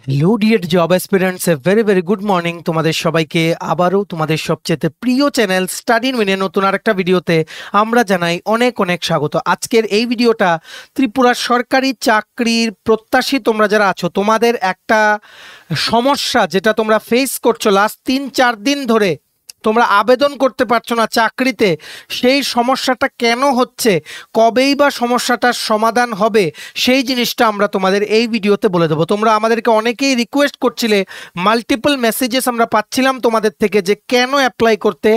Hello dear job aspirants, a very very good morning তোমাদের সবাইকে। আবারও তোমাদের সবচেয়ে প্রিয় চ্যানেল স্টাডি ইন উইনের নতুন আরেকটা ভিডিওতে আমরা জানাই অনেক অনেক স্বাগত। আজকের এই ভিডিওটা ত্রিপুরার সরকারি চাকরির প্রত্যাশী তোমরা যারা আছো, তোমাদের একটা সমস্যা যেটা তোমরা ফেস করছো লাস্ট 3-4 দিন ধরে, তোমরা আবেদন করতে পারছো না চাকরিতে, সেই সমস্যাটা কেন হচ্ছে, কবেই বা সমস্যাটার সমাধান হবে, সেই জিনিসটা আমরা তোমাদের এই ভিডিওতে বলে দেবো। তোমরা আমাদেরকে অনেকেই রিকোয়েস্ট করছিলে, মাল্টিপল মেসেজেস আমরা পাচ্ছিলাম তোমাদের থেকে যে কেন অ্যাপ্লাই করতে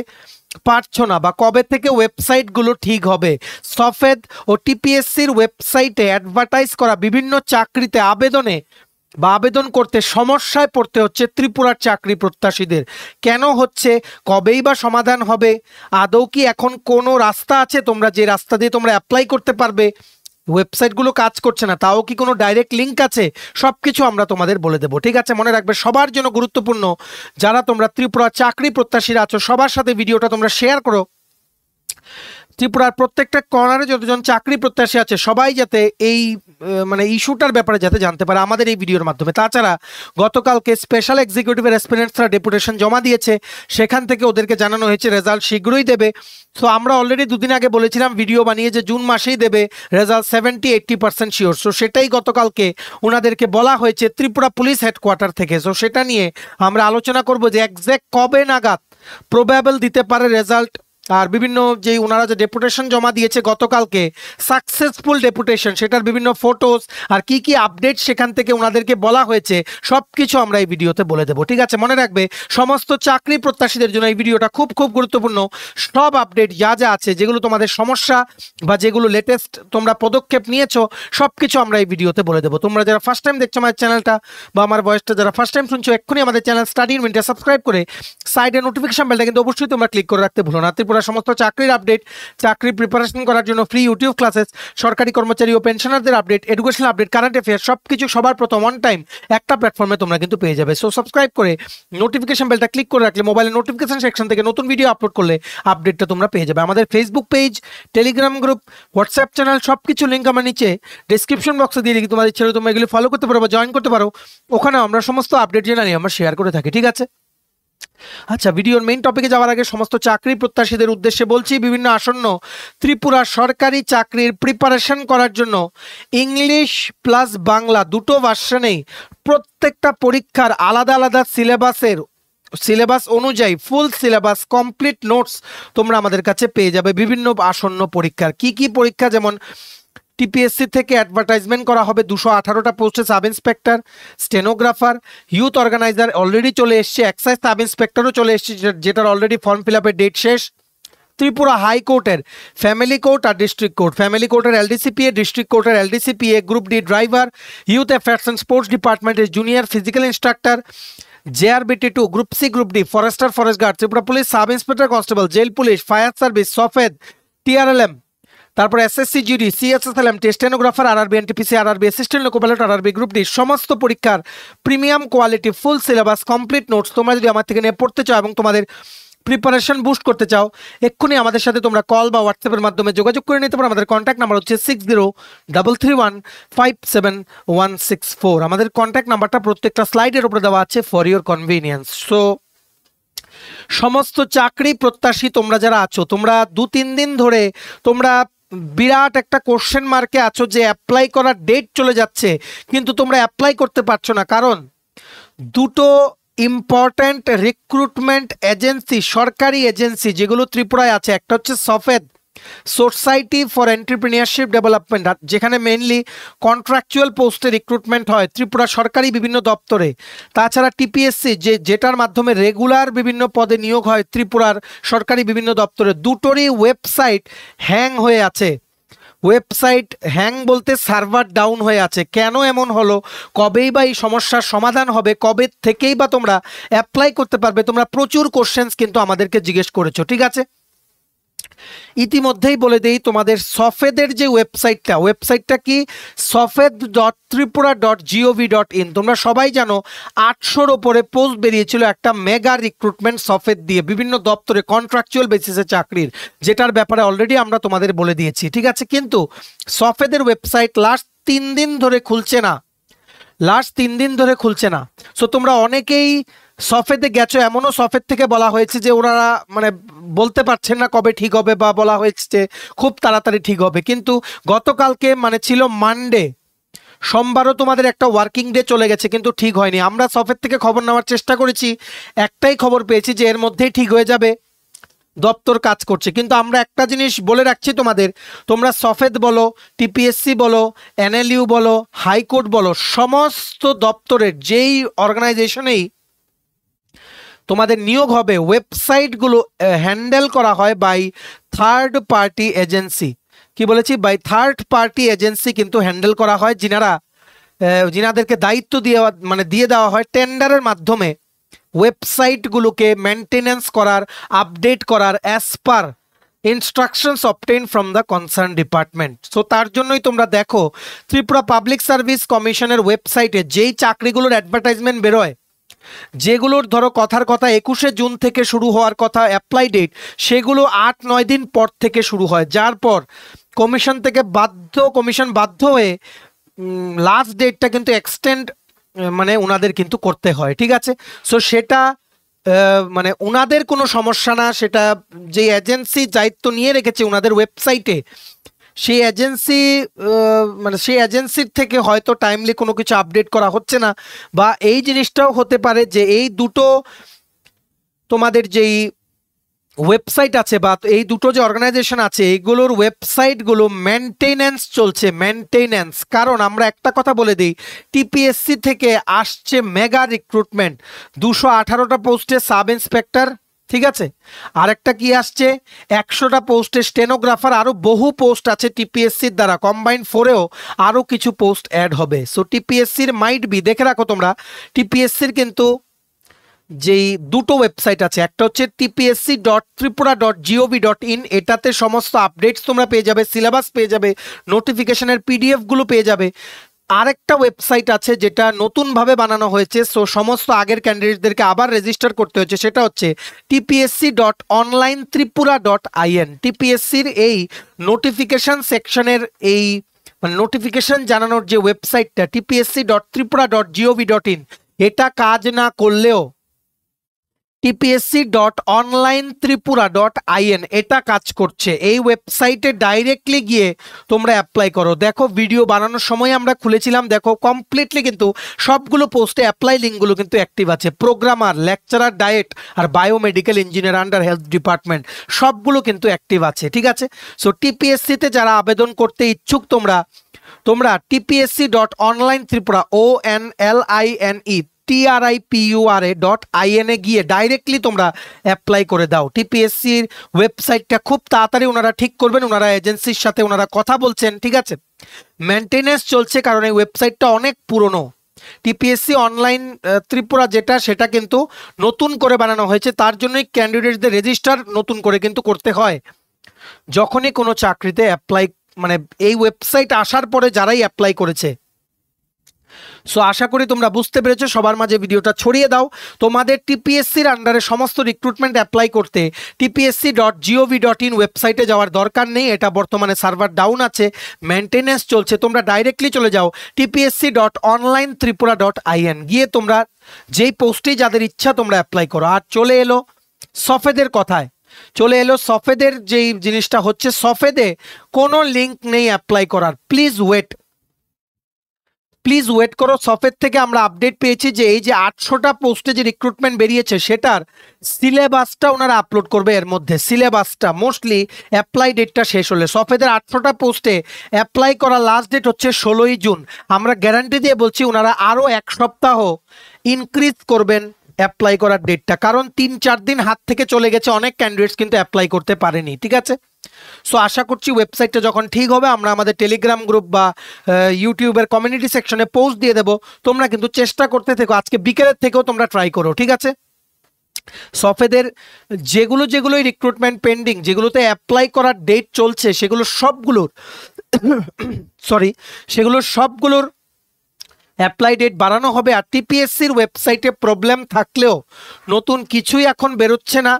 পারছো না বা কবে থেকে ওয়েবসাইটগুলো ঠিক হবে। সফেদ ও টিপিএসসির ওয়েবসাইটে অ্যাডভার্টাইজ করা বিভিন্ন চাকরিতে আবেদন করতে সমস্যায় পড়তে হচ্ছে ত্রিপুরার চাকরি প্রত্যাশীদের। কেন হচ্ছে, কবেই বা সমাধান হবে, আদৌ কি এখন কোনো রাস্তা আছে তোমরা যে রাস্তা দিয়ে তোমরা অ্যাপ্লাই করতে পারবে, ওয়েবসাইটগুলো কাজ করছে না, তাও কি কোনো ডাইরেক্ট লিঙ্ক আছে, সব কিছু আমরা তোমাদের বলে দেবো। ঠিক আছে, মনে রাখবে সবার জন্য গুরুত্বপূর্ণ, যারা তোমরা ত্রিপুরা চাকরি প্রত্যাশীরা আছো সবার সাথে ভিডিওটা তোমরা শেয়ার করো। ত্রিপুরার প্রত্যেকটা কর্নারে যতজন চাকরি প্রত্যাশী আছে সবাই যাতে এই ইস্যুটার ব্যাপারে যাতে জানতে পারে আমাদের এই ভিডিওর মাধ্যমে। তাছাড়া গতকালকে স্পেশাল এক্সিকিউটিভের অ্যাসপিরেন্টসরা ডেপুটেশন জমা দিয়েছে, সেখান থেকে ওদেরকে জানানো হয়েছে রেজাল্ট শীঘ্রই দেবে। সো আমরা অলরেডি দুদিন আগে বলেছিলাম ভিডিও বানিয়ে যে জুন মাসেই দেবে রেজাল্ট, 70-80% শিওর। সো সেটাই গতকালকে ওনাদেরকে বলা হয়েছে ত্রিপুরা পুলিশ হেডকোয়ার্টার থেকে। সো সেটা নিয়ে আমরা আলোচনা করব যে এক্স্যাক্ট কবে নাগাদ প্রবাবল দিতে পারে রেজাল্ট, আর বিভিন্ন যে ওনারা যে ডেপুটেশন জমা দিয়েছে গতকালকে, সাকসেসফুল ডেপুটেশন, সেটার বিভিন্ন ফটোস আর কি কি আপডেট সেখান থেকে ওনাদেরকে বলা হয়েছে, সব কিছু আমরা এই ভিডিওতে বলে দেবো। ঠিক আছে, মনে রাখবে সমস্ত চাকরি প্রত্যাশীদের জন্য এই ভিডিওটা খুব খুব গুরুত্বপূর্ণ। সব আপডেট যা যা আছে, যেগুলো তোমাদের সমস্যা বা যেগুলো লেটেস্ট তোমরা পদক্ষেপ নিয়েছো, সব কিছু আমরা এই ভিডিওতে বলে দেবো। তোমরা যারা ফার্স্ট টাইম দেখছো আমার চ্যানেলটা বা আমার ভয়েসটা যারা ফার্স্ট টাইম শুনছো, এক্ষুনি আমাদের চ্যানেল স্টাডি ইন উইনটা সাবস্ক্রাইব করে সাইডে নোটিফিকেশন বেলটা কিন্তু অবশ্যই তোমরা ক্লিক করে রাখতে ভুলো না। সমস্ত চাকরির আপডেট, চাকরি প্রিপারেশন করার জন্য ফ্রি ইউটিউব ক্লাসেস, সরকারি কর্মচারী ও পেনশনারদের update, educational update, current affairs, সবকিছু সবার প্রথম অন টাইম একটা প্ল্যাটফর্মে তোমরা কিন্তু পেয়ে যাবে। সো সাবস্ক্রাইব করে নোটিফিকেশন বেলটা ক্লিক করে রাখলে মোবাইলের নোটিফিকেশন সেকশন থেকে নতুন ভিডিও আপলোড করলে আপডেটটা তোমরা পেয়ে যাবে। আমাদের Facebook page, Telegram group, WhatsApp channel, সবকিছু লিঙ্ক আমার নিচে ডিসক্রিপশন বক্সে দিয়ে দিই, তোমাদের ছেলে তোমরা এগুলো ফলো করতে পারো বা জয়েন করতে পারো। ওখানে আমরা সমস্ত আপডেট জেনে আমরা শেয়ার করে থাকি। ঠিক আছে, আচ্ছা, ভিডিওর মেইন টপিকে যাওয়ার আগে সমস্ত চাকরি প্রত্যাশীদের উদ্দেশ্যে বলছি, বিভিন্ন আসন্ন ত্রিপুরা সরকারি চাকরির প্রিপারেশন করার জন্য ইংলিশ প্লাস বাংলা দুটো ভার্সনেই প্রত্যেকটা পরীক্ষার আলাদা আলাদা সিলেবাস অনুযায়ী ফুল সিলেবাস কমপ্লিট নোটস তোমরা আমাদের কাছে পেয়ে যাবে। বিভিন্ন আসন্ন পরীক্ষার কি কি পরীক্ষা, যেমন টিপিএসসি থেকে অ্যাডভার্টাইজমেন্ট করা হবে 218টা পোস্টে, sub inspector, stenographer, youth organizer already চলে এসছে, এক্সাইজ সাব ইন্সপেক্টরও চলে এসছে, যেটার অলরেডি ফর্ম ফিল আপের ডেট শেষ। ত্রিপুরা হাইকোর্টের ফ্যামিলি কোর্ট আর ডিস্ট্রিক্ট কোর্ট, ফ্যামিলি কোর্টের এলডিসিপিএ, ডিস্ট্রিক্ট কোর্টের LDCPA, group D driver, youth affairs and sports ডিপার্টমেন্টের junior physical instructor, JRBT2, group C, group D, forester, forest guard, Tripura police sub inspector constable, jail police, fire service, সফেদ, TRLM, তারপর SSC GD, CSSLM, stenographer, RRB, NTPC, RRB, assistant loco pilot, RRB, group D, সমস্ত পরীক্ষার premium quality full syllabus complete notes তোমরা যদি আমার থেকে নিয়ে পড়তে চাও এবং তোমাদের প্রিপারেশন বুস্ট করতে চাও, এক্ষুনি আমাদের সাথে তোমরা কল বা হোয়াটসঅ্যাপের মাধ্যমে যোগাযোগ করে নিতে পারো। আমাদের কন্ট্যাক্ট নাম্বার হচ্ছে 6033157164। আমাদের কন্ট্যাক্ট নাম্বারটা প্রত্যেকটা স্লাইডের উপরে দেওয়া আছে ফর ইউর কনভিনিয়েন্স। সো সমস্ত চাকরি প্রত্যাশী তোমরা যারা আছো, তোমরা 2-3 দিন ধরে তোমরা বিরাট একটা কোশ্চেন মার্কে আছো যে অ্যাপ্লাই করার ডেট চলে যাচ্ছে, কিন্তু তোমরা অ্যাপ্লাই করতে পারছো না, কারণ দুটো ইম্পর্ট্যান্ট রিক্রুটমেন্ট এজেন্সি, সরকারি এজেন্সি যেগুলো ত্রিপুরায় আছে, একটা হচ্ছে সফেদ, সোসাইটি ফর এন্টারপ্রেনিয়ারশিপ ডেভেলপমেন্ট, যেখানে মেইনলি কন্ট্রাকচুয়াল পোস্টে রিক্রুটমেন্ট হয় ত্রিপুরা সরকারি বিভিন্ন দপ্তরে। তাছাড়া টিপিএসসি যেটার মাধ্যমে রেগুলার বিভিন্ন পদে নিয়োগ হয় ত্রিপুরার সরকারি বিভিন্ন দপ্তরে, দুটোরই ওয়েবসাইট হ্যাং হয়ে আছে। ওয়েবসাইট হ্যাং বলতে সার্ভার ডাউন হয়ে আছে। কেন এমন হলো, কবেই বা এই সমস্যার সমাধান হবে, কবে থেকেই বা তোমরা অ্যাপ্লাই করতে পারবে, তোমরা প্রচুর কোশ্চেন্স কিন্তু আমাদেরকে জিজ্ঞেস করেছো। ঠিক আছে, ইতিমধ্যেই বলে দেই, তোমাদের সফেদের যে ওয়েবসাইটটা কি, sofed.tripura.gov.in। তোমরা সবাই জানো 800-র ওপরে পোস্ট বেরিয়েছিল একটা মেগা রিক্রুটমেন্ট সফেদ দিয়ে বিভিন্ন দপ্তরে কন্ট্রাকচুয়াল বেসিসে চাকরির, যেটার ব্যাপারে অলরেডি আমরা তোমাদের বলে দিয়েছি। ঠিক আছে, কিন্তু সফেদের ওয়েবসাইট লাস্ট 3 দিন ধরে খুলছে না। লাস্ট 3 দিন ধরে খুলছে না। সো তোমরা অনেকেই সফেতে গেছো, এমনও সফের থেকে বলা হয়েছে যে ওনারা মানে বলতে পারছেন না কবে ঠিক হবে, বা বলা হয়েছে যে খুব তাড়াতাড়ি ঠিক হবে, কিন্তু গতকালকে মানে ছিল মানডে, সোমবারও তোমাদের একটা ওয়ার্কিং ডে চলে গেছে কিন্তু ঠিক হয়নি। আমরা সফের থেকে খবর নেওয়ার চেষ্টা করেছি, একটাই খবর পেয়েছি যে এর মধ্যেই ঠিক হয়ে যাবে, দপ্তর কাজ করছে। কিন্তু আমরা একটা জিনিস বলে রাখছি তোমাদের, তোমরা সফেদ বলো, টিপিএসসি বলো, এনএলইউ বলো, হাইকোর্ট বলো, সমস্ত দপ্তরের যেই অর্গানাইজেশনেই তোমাদের নিয়োগ হবে, ওয়েবসাইটগুলো হ্যান্ডেল করা হয় বাই থার্ড পার্টি এজেন্সি। কি বলেছি? বাই থার্ড পার্টি এজেন্সি কিন্তু হ্যান্ডেল করা হয়, যিনাদেরকে দায়িত্ব দিয়ে দেওয়া হয় টেন্ডারের মাধ্যমে ওয়েবসাইটগুলোকে মেনটেনেন্স করার, আপডেট করার as per instructions obtain from the concern department. So তার জন্যই তোমরা দেখো ত্রিপুরা পাবলিক সার্ভিস কমিশনের ওয়েবসাইটে যেই চাকরিগুলোর অ্যাডভার্টাইজমেন্ট বেরোয়, যেগুলোর ধরো কথার কথা 21শে জুন থেকে শুরু হওয়ার কথা অ্যাপ্লাই ডেট, সেগুলো 8-9 দিন পর থেকে শুরু হয়, যার পর কমিশন বাধ্য হয়ে লাস্ট ডেটটা কিন্তু এক্সটেন্ড মানে ওনাদের কিন্তু করতে হয়, ঠিক আছে? সো সেটা মানে ওনাদের কোনো সমস্যা না, সেটা যে এজেন্সি দায়িত্ব নিয়ে রেখেছে ওনাদের ওয়েবসাইটে, সেই এজেন্সি মানে সেই এজেন্সির থেকে হয়তো টাইমলি কোনো কিছু আপডেট করা হচ্ছে না, বা এই জিনিসটাও হতে পারে যে এই দুটো তোমাদের যেই ওয়েবসাইট আছে বা এই দুটো যে অর্গানাইজেশন আছে, এইগুলোর ওয়েবসাইটগুলো মেনটেনেন্স চলছে, মেনটেনেন্স। কারণ আমরা একটা কথা বলে দিই, টিপিএসসি থেকে আসছে মেগা রিক্রুটমেন্ট, 218টা পোস্টে সাব ইন্সপেক্টর, ঠিক আছে? আরেকটা কি আসছে, 100টা পোস্টে স্টেনোগ্রাফার, আরও বহু পোস্ট আছে টিপিএসসির দ্বারা, কম্বাইন্ড 4এও আরও কিছু পোস্ট অ্যাড হবে। সো টিপিএসসির মাইট বি, দেখে রাখো তোমরা, টিপিএসসির কিন্তু যেই দুটো ওয়েবসাইট আছে, একটা হচ্ছে tpsc.tripura.gov.in, এটাতে সমস্ত আপডেটস তোমরা পেয়ে যাবে, সিলেবাস পেয়ে যাবে, নোটিফিকেশনের পিডিএফগুলো পেয়ে যাবে। আরেকটা ওয়েবসাইট আছে যেটা নতুনভাবে বানানো হয়েছে, সো সমস্ত আগের ক্যান্ডিডেটদেরকে আবার রেজিস্টার করতে হচ্ছে, সেটা হচ্ছে tpsc.onlinetripura.in। টিপিএসসির এই নোটিফিকেশন সেকশনের এই মানে নোটিফিকেশন জানানোর যে ওয়েবসাইটটা tpsc.tripura.gov.in, এটা কাজ না করলেও tpsc.onlinetripura.in এটা কাজ করছে। এই ওয়েবসাইটে ডাইরেক্টলি গিয়ে তোমরা অ্যাপ্লাই করো। দেখো ভিডিও বানানোর সময় আমরা খুলেছিলাম, দেখো কমপ্লিটলি কিন্তু সবগুলো পোস্টে অ্যাপ্লাই লিঙ্কগুলো কিন্তু অ্যাক্টিভ আছে। প্রোগ্রামার, লেকচারার, ডায়েট আর biomedical engineer under health department সবগুলো কিন্তু অ্যাক্টিভ আছে, ঠিক আছে? সো টিপিএসসিতে যারা আবেদন করতে ইচ্ছুক তোমরা tpsc.onlinetripura onlinetripura.in এ গিয়ে ডাইরেক্টলি তোমরা অ্যাপ্লাই করে দাও। টিপিএসসির ওয়েবসাইটটা খুব তাড়াতাড়ি ওনারা ঠিক করবেন, ওনারা এজেন্সির সাথে ওনারা কথা বলছেন, ঠিক আছে? মেনটেনেন্স চলছে কারণ এই ওয়েবসাইটটা অনেক পুরনো। টিপিএসসি অনলাইন ত্রিপুরা যেটা, সেটা কিন্তু নতুন করে বানানো হয়েছে, তার জন্যই ক্যান্ডিডেটদের রেজিস্টার নতুন করে কিন্তু করতে হয় যখনই কোনো চাকরিতে অ্যাপ্লাই, মানে এই ওয়েবসাইট আসার পরে যারাই অ্যাপ্লাই করেছে। সো আশা করি তোমরা বুঝতে পেরেছো, সবার মাঝে ভিডিওটা ছড়িয়ে দাও। তোমাদের টিপিএসসির আন্ডারে সমস্ত রিক্রুটমেন্ট অ্যাপ্লাই করতে tpsc.gov.in ওয়েবসাইটে যাওয়ার দরকার নেই, এটা বর্তমানে সার্ভার ডাউন আছে, মেনটেনেন্স চলছে। তোমরা ডাইরেক্টলি চলে যাও tpsc.onlinetripura.in, গিয়ে তোমরা যেই পোস্টেই যাদের ইচ্ছা তোমরা অ্যাপ্লাই করো। আর চলে এলো সফেদের কথায়, সফেদের যেই জিনিসটা হচ্ছে, সফেদে কোনো লিঙ্ক নেই অ্যাপ্লাই করার। প্লিজ ওয়েট করো। সফেদ থেকে আমরা আপডেট পেয়েছি যে এই যে 800টা পোস্টে যে রিক্রুটমেন্ট বেরিয়েছে, সেটার সিলেবাসটা ওনারা আপলোড করবে এর মধ্যে। সিলেবাসটা মোস্টলি অ্যাপ্লাই ডেটটা শেষ হলে, সফেদের 800টা পোস্টে অ্যাপ্লাই করা লাস্ট ডেট হচ্ছে 16ই জুন। আমরা গ্যারান্টি দিয়ে বলছি ওনারা আরও 1 সপ্তাহ ইনক্রিজ করবেন অ্যাপ্লাই করার ডেটটা, কারণ 3-4 দিন হাত থেকে চলে গেছে, অনেক ক্যান্ডিডেটস কিন্তু অ্যাপ্লাই করতে পারেনি, ঠিক আছে? সো আশা করছি ওয়েবসাইটটা যখন ঠিক হবে আমরা আমাদের টেলিগ্রাম গ্রুপ বা ইউটিউবের কমিউনিটি সেকশনে পোস্ট দিয়ে দেবো। তোমরা কিন্তু চেষ্টা করতে থেকো, আজকে বিকেলের থেকেও তোমরা ট্রাই করো, ঠিক আছে? সফেদের যেগুলোই রিক্রুটমেন্ট পেন্ডিং, যেগুলোতে অ্যাপ্লাই করার ডেট চলছে, সেগুলো সবগুলোর অ্যাপ্লাই ডেট বাড়ানো হবে। আর টিপিএসসির ওয়েবসাইটে প্রবলেম থাকলেও নতুন কিছুই এখন বেরোচ্ছে না,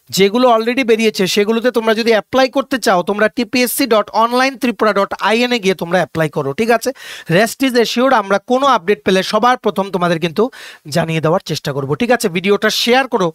যেগুলো অলরেডি বেরিয়েছে সেগুলোতে তোমরা যদি অ্যাপ্লাই করতে চাও তোমরা tpsc.onlinetripura.in এ গিয়ে তোমরা অ্যাপ্লাই করো, ঠিক আছে। রেস্ট ইজ এশিওর, আমরা কোনো আপডেট পেলে সবার প্রথম তোমাদের কিন্তু জানিয়ে দেওয়ার চেষ্টা করব, ঠিক আছে। ভিডিওটা শেয়ার করো,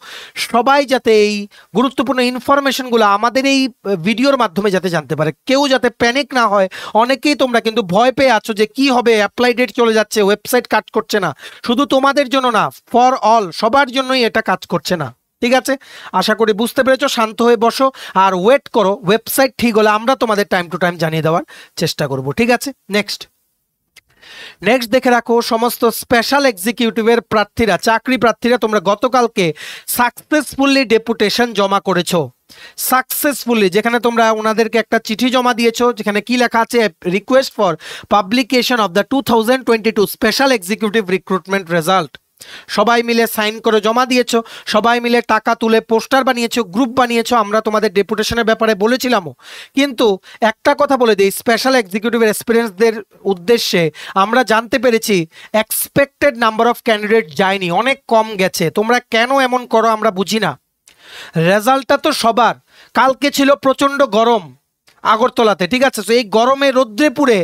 সবাই যাতে এই গুরুত্বপূর্ণ ইনফরমেশনগুলো আমাদের এই ভিডিওর মাধ্যমে যাতে জানতে পারে, কেউ যাতে প্যানিক না হয়। অনেকেই তোমরা কিন্তু ভয় পেয়ে আছো যে কি হবে, অ্যাপ্লাই ডেট চলে যাচ্ছে, ওয়েবসাইট কাজ করছে না। শুধু তোমাদের জন্য না, ফর অল, সবার জন্যই এটা কাজ করছে না, ঠিক আছে। আশা করি বুঝতে পেরেছো, শান্ত হয়ে বসো আর ওয়েট করো, ওয়েবসাইট ঠিক হলে আমরা তোমাদের টাইম টু টাইম জানিয়ে দেওয়ার চেষ্টা করব, ঠিক আছে। নেক্সট দেখে রাখো, সমস্ত স্পেশাল এক্সিকিউটিভের প্রার্থীরা, চাকরি প্রার্থীরা, তোমরা গতকালকে সাকসেসফুলি ডেপুটেশন জমা করেছো। সাকসেসফুলি, যেখানে তোমরা ওনাদেরকে একটা চিঠি জমা দিয়েছো, যেখানে কি লেখা আছে, request for publication of the 2022 special executive recruitment result. সবাই মিলে সাইন করে জমা দিয়েছো, সবাই মিলে টাকা তুলে পোস্টার বানিয়েছো, গ্রুপ বানিয়েছো। আমরা তোমাদের ডেপুটেশনের ব্যাপারে বলেছিলামও, কিন্তু একটা কথা বলে দিই, স্পেশাল এক্সিকিউটিভ এক্সপিরিয়েন্সদের উদ্দেশ্যে আমরা জানতে পেরেছি এক্সপেক্টেড নাম্বার অফ ক্যান্ডিডেট যায়নি, অনেক কম গেছে। তোমরা কেন এমন করো আমরা বুঝি না। রেজাল্টটা তো সবার, কালকে ছিল প্রচন্ড গরম আগরতলাতে, ঠিক আছে। তো এই গরমে রোদ্রে পুড়ে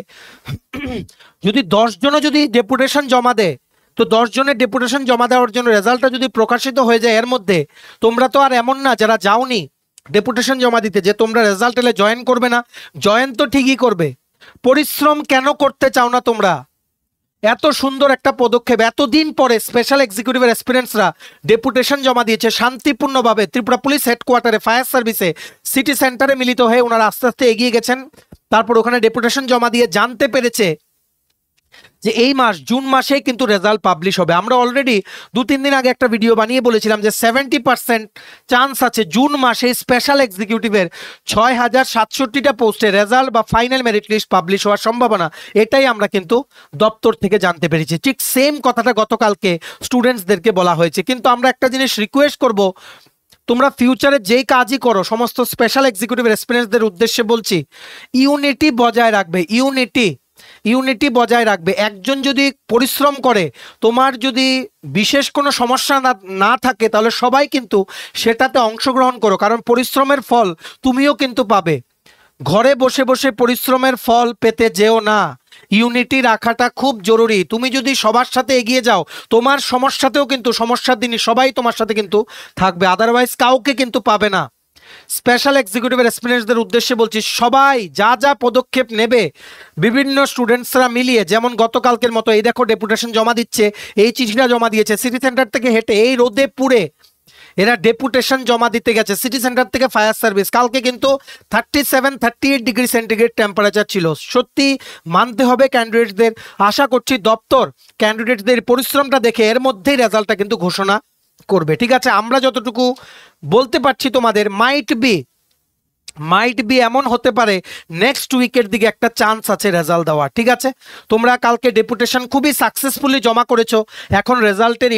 যদি 10 জনও যদি ডেপুটেশন জমা দেয়, তো 10 জনের ডেপুটেশন জমা দেওয়ার জন্য রেজাল্টটা যদি প্রকাশিত হয়ে যায় এর মধ্যে, তোমরা তো আর এমন না যারা যাওনি ডেপুটেশন জমা দিতে যে তোমরা রেজাল্ট এলে জয়েন করবে না। জয়েন তো ঠিকই করবে। পরিশ্রম কেন করতে চাও না তোমরা? এত সুন্দর একটা পদক্ষেপ, এতদিন পরে স্পেশাল এক্সিকিউটিভ এক্সপিরিয়েন্সরা ডেপুটেশন জমা দিয়েছে শান্তিপূর্ণভাবে ত্রিপুরা পুলিশ হেডকোয়ার্টারে, ফায়ার সার্ভিসে, সিটি সেন্টারে মিলিত হয়ে ওনারা আস্তে আস্তে এগিয়ে গেছেন। তারপর ওখানে ডেপুটেশন জমা দিয়ে জানতে পেরেছে যে এই মাস জুন মাসেই কিন্তু রেজাল্ট পাবলিশ হবে। আমরা অলরেডি 2-3 দিন আগে একটা ভিডিও বানিয়ে বলেছিলাম যে 70% চান্স আছে জুন মাসে স্পেশাল এক্সিকিউটিভের 6067টা পোস্টে রেজাল্ট বা ফাইনাল মেরিট লিস্ট পাবলিশ হওয়ার সম্ভাবনা। এটাই আমরা কিন্তু দপ্তর থেকে জানতে পেরেছি। ঠিক সেম কথাটা গতকালকে স্টুডেন্টসদেরকে বলা হয়েছে। কিন্তু আমরা একটা জিনিস রিকোয়েস্ট করব, তোমরা ফিউচারে যেই কাজই করো, সমস্ত স্পেশাল এক্সিকিউটিভ এক্সপিরিয়েন্সদের উদ্দেশ্যে বলছি, ইউনিটি বজায় রাখবে, ইউনিটি বজায় রাখবে। একজন যদি পরিশ্রম করে, তোমার যদি বিশেষ কোনো সমস্যা না থাকে, তাহলে সবাই কিন্তু সেটাতে অংশগ্রহণ করো, কারণ পরিশ্রমের ফল তুমিও কিন্তু পাবে। ঘরে বসে বসে পরিশ্রমের ফল পেতে যেও না। ইউনিটি রাখাটা খুব জরুরি। তুমি যদি সবার সাথে এগিয়ে যাও, তোমার সমস্যাতেও কিন্তু সমস্যার দিনই সবাই তোমার সাথে কিন্তু থাকবে, আদারওয়াইজ কাউকে কিন্তু পাবে না। স্পেশাল এক্সিকিউটিভ এক্সপিরিয়েন্সদের উদ্দেশ্যে বলছি, সবাই যা যা পদক্ষেপ নেবে, বিভিন্ন স্টুডেন্টসরা মিলিয়ে, যেমন গতকালকের মতো এই দেখো ডেপুটেশন জমা দিচ্ছে, এই চিঠিটা জমা দিয়েছে সিটি সেন্টার থেকে হেঁটে, এই রোদে পুড়ে এরা ডেপুটেশন জমা দিতে গেছে সিটি সেন্টার থেকে ফায়ার সার্ভিস। কালকে কিন্তু 37-38 ডিগ্রি সেন্টিগ্রেড টেম্পারেচার ছিল। সত্যি মানতে হবে ক্যান্ডিডেটদের। আশা করছি দপ্তর ক্যান্ডিডেটদের পরিশ্রমটা দেখে এর মধ্যেই রেজাল্টটা কিন্তু ঘোষণা করবে, ঠিক আছে। আমরা যতটুকু বলতে পারছি তোমাদের, মাইট বি এমন হতে পারে নেক্সট উইকের দিকে একটা চান্স আছে রেজাল্ট দেওয়ার, ঠিক আছে। তোমরা কালকে ডেপুটেশন খুবই সাকসেসফুলি জমা করেছো। এখন রেজাল্টের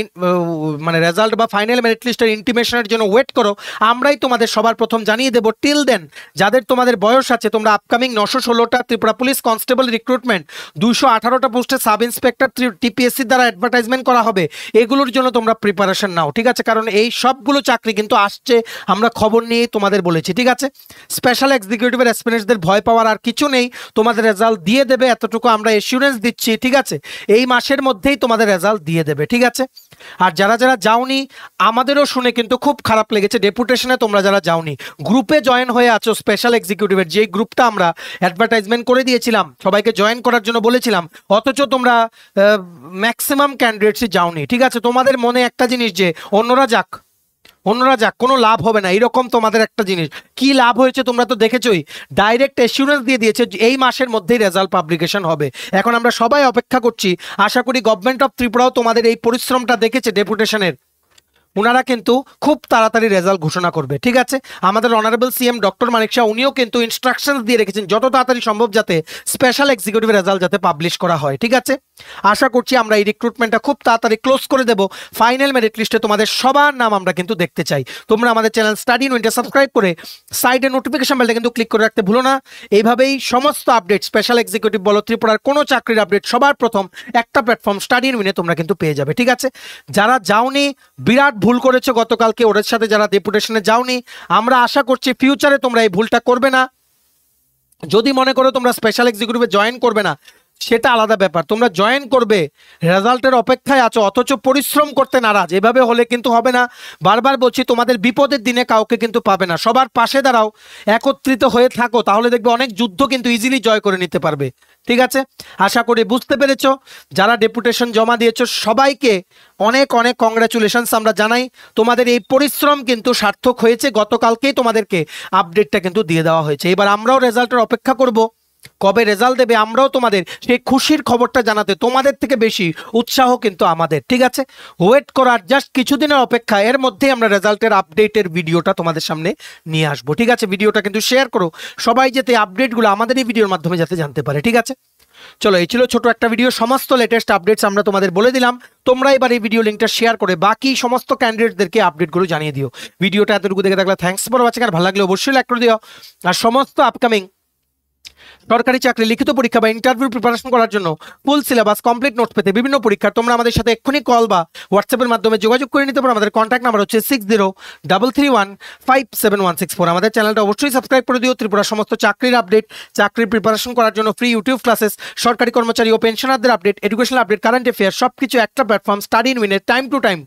মানে রেজাল্ট বা ফাইনাল মেরিট লিস্টের ইন্টিমেশনের জন্য ওয়েট করো। আমরাই তোমাদের সবার প্রথম জানিয়ে দেবো। টিল দেন যাদের তোমাদের বয়স আছে, তোমরা আপকামিং 916টা ত্রিপুরা পুলিশ কনস্টেবল রিক্রুটমেন্ট, 218টা পোস্টে সাব ইন্সপেক্টর টিপিএসসি দ্বারা অ্যাডভার্টাইজমেন্ট করা হবে, এগুলোর জন্য তোমরা প্রিপারেশন নাও, ঠিক আছে। কারণ এই সবগুলো চাকরি কিন্তু আসছে, আমরা খবর নিয়েই তোমাদের বলেছি, ঠিক আছে। স্পেশাল এক্সিকিউটিভের এক্সপিরিয়েন্সদের ভয় পাওয়ার আর কিছু নেই, তোমাদের রেজাল্ট দিয়ে দেবে, এতটুকু আমরা এসিউরেন্স দিচ্ছি, ঠিক আছে। এই মাসের মধ্যেই তোমাদের রেজাল্ট দিয়ে দেবে, ঠিক আছে। আর যারা যারা যাওনি, আমাদেরও শুনে কিন্তু খুব খারাপ লেগেছে, ডেপুটেশনে তোমরা যারা যাওনি, গ্রুপে জয়েন হয়ে আছো স্পেশাল এক্সিকিউটিভের, যেই গ্রুপটা আমরা অ্যাডভার্টাইজমেন্ট করে দিয়েছিলাম, সবাইকে জয়েন করার জন্য বলেছিলাম, অথচ তোমরা ম্যাক্সিমাম ক্যান্ডিডেটসই যাওনি, ঠিক আছে। তোমাদের মনে একটা জিনিস যে অন্যরা যাক, কোনো লাভ হবে না, এরকম তোমাদের একটা জিনিস। কি লাভ হয়েছে তোমরা তো দেখেছোই, ডাইরেক্ট অ্যাসিউরেন্স দিয়ে দিয়েছে এই মাসের মধ্যেই রেজাল্ট পাবলিকেশন হবে। এখন আমরা সবাই অপেক্ষা করছি, আশা করি গভর্নমেন্ট অফ ত্রিপুরাও তোমাদের এই পরিশ্রমটা দেখেছে ডেপুটেশনের, ওনারা কিন্তু খুব তাড়াতাড়ি রেজাল্ট ঘোষণা করবে, ঠিক আছে। আমাদের অনারেবল সিএম ডক্টর মানিক শাহ উনিও কিন্তু ইনস্ট্রাকশনস দিয়ে রেখেছেন যত তাড়াতাড়ি সম্ভব যাতে স্পেশাল এক্সিকিউটিভ রেজাল্ট যাতে পাবলিশ করা হয়, ঠিক আছে। আশা করছি আমরা এই রিক্রুটমেন্টটা খুব তাড়াতাড়ি ক্লোজ করে দেব। ফাইনাল মেরিট লিস্টে তোমাদের সবার নাম আমরা কিন্তু দেখতে চাই। তোমরা আমাদের চ্যানেল স্টাডি ইন উইনটা সাবস্ক্রাইব করে সাইডে নোটিফিকেশন বেলটা কিন্তু ক্লিক করে রাখতে ভুলো না। এইভাবেই সমস্ত আপডেট, স্পেশাল এক্সিকিউটিভ বলো, ত্রিপুরার কোনো চাকরির আপডেট সবার প্রথম একটা প্ল্যাটফর্ম স্টাডি ইন উইনে তোমরা কিন্তু পেয়ে যাবে, ঠিক আছে। যারা যাওনি, বিরাট ভুল করেছো গতকালকে, ওদের সাথে যারা ডেপুটেশনে যাওনি, আমরা আশা করছি ফিউচারে তোমরা এই ভুলটা করবে না। যদি মনে করো তোমরা স্পেশাল এক্সিকিউটিভে জয়েন করবে না, সেটা আলাদা ব্যাপার। তোমরা জয়েন করবে, রেজাল্টের অপেক্ষায় আছো, অথচ পরিশ্রম করতে নারাজ, এভাবে হলে কিন্তু হবে না। বারবার বলছি, তোমাদের বিপদের দিনে কাউকে কিন্তু পাবে না। সবার পাশে দাঁড়াও, একত্রিত হয়ে থাকো, তাহলে দেখবে অনেক যুদ্ধ কিন্তু ইজিলি জয় করে নিতে পারবে। ঠিক আছে, আশা করি বুঝতে পেরেছো। যারা ডেপুটেশন জমা দিয়েছো সবাইকে অনেক অনেক কংগ্রাচুলেশনস আমরা জানাই। তোমাদের এই পরিশ্রম কিন্তু সার্থক হয়েছে। গতকালকেই তোমাদেরকে আপডেটটা কিন্তু দিয়ে দেওয়া হয়েছে। এবার আমরাও রেজাল্টের অপেক্ষা করব, কবে রেজাল্ট দেবে আমরাও তোমাদের সেই খুশির খবরটা জানাতে। তোমাদের থেকে বেশি উৎসাহ কিন্তু আমাদের। ঠিক আছে, ওয়েট করার জাস্ট কিছুদিনের অপেক্ষা, এর মধ্যেই আমরা রেজাল্টের আপডেটের ভিডিওটা তোমাদের সামনে নিয়ে আসবো। ঠিক আছে, ভিডিওটা কিন্তু শেয়ার করো সবাই, যাতে আপডেটগুলো আমাদের এই ভিডিওর মাধ্যমে যাতে জানতে পারে। ঠিক আছে, চলো, এই ছিল ছোট একটা ভিডিও। সমস্ত লেটেস্ট আপডেটস আমরা তোমাদের বলে দিলাম। তোমরা এবার এই ভিডিও লিঙ্কটা শেয়ার করে বাকি সমস্ত ক্যান্ডিডেটদেরকে আপডেটগুলো জানিয়ে দিও। ভিডিওটা এতটুকু দেখে থাকলে থ্যাঙ্কস ফর ওয়াচিং, আর ভালো লাগলে অবশ্যই লাইক করে দিও। আর সমস্ত আপকামিং সরকারি চাকরি লিখিত পরীক্ষা বা ইন্টারভিউ প্রিপারেশন করার জন্য ফুল সিলেবাস কমপ্লিট নোটস পেতে বিভিন্ন পরীক্ষার তোমরা আমাদের সাথে এক্ষুনি কল বা হোয়াটসঅ্যাপের মাধ্যমে যোগাযোগ করে নিতে পারো। আমাদের কন্ট্যাক্ট নাম্বার হচ্ছে 6033157164। আমাদের চ্যানেলটা অবশ্যই সাবস্ক্রাইব করে দিও। ত্রিপুরা সমস্ত চাকরির আপডেট, চাকরির প্রিপারেশন করার জন্য ফ্রি ইউটিউব ক্লাসেস, সরকারি কর্মচারী ও পেনশনারদের update, educational update, current affair, সবকিছু একটা platform study in minute, time to time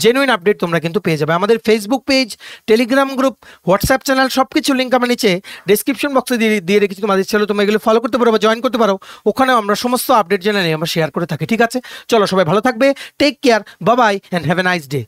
genuine update তোমরা কিন্তু পেয়ে যাবে। আমাদের Facebook page, Telegram group, WhatsApp channel, সবকিছু লিঙ্ক আমরা নিচে ডিসক্রিপশন বক্সে দিয়ে রেখেছি। তোমাদের চ্যানেল তোমরা এগুলো ফলো করতে পারো বা জয়েন করতে পারো। ওখানে আমরা সমস্ত আপডেট জেনে নিয়ে আমরা শেয়ার করে থাকি। ঠিক আছে, চলো, সবাই ভালো থাকবে, take care, bye bye, and have a nice day.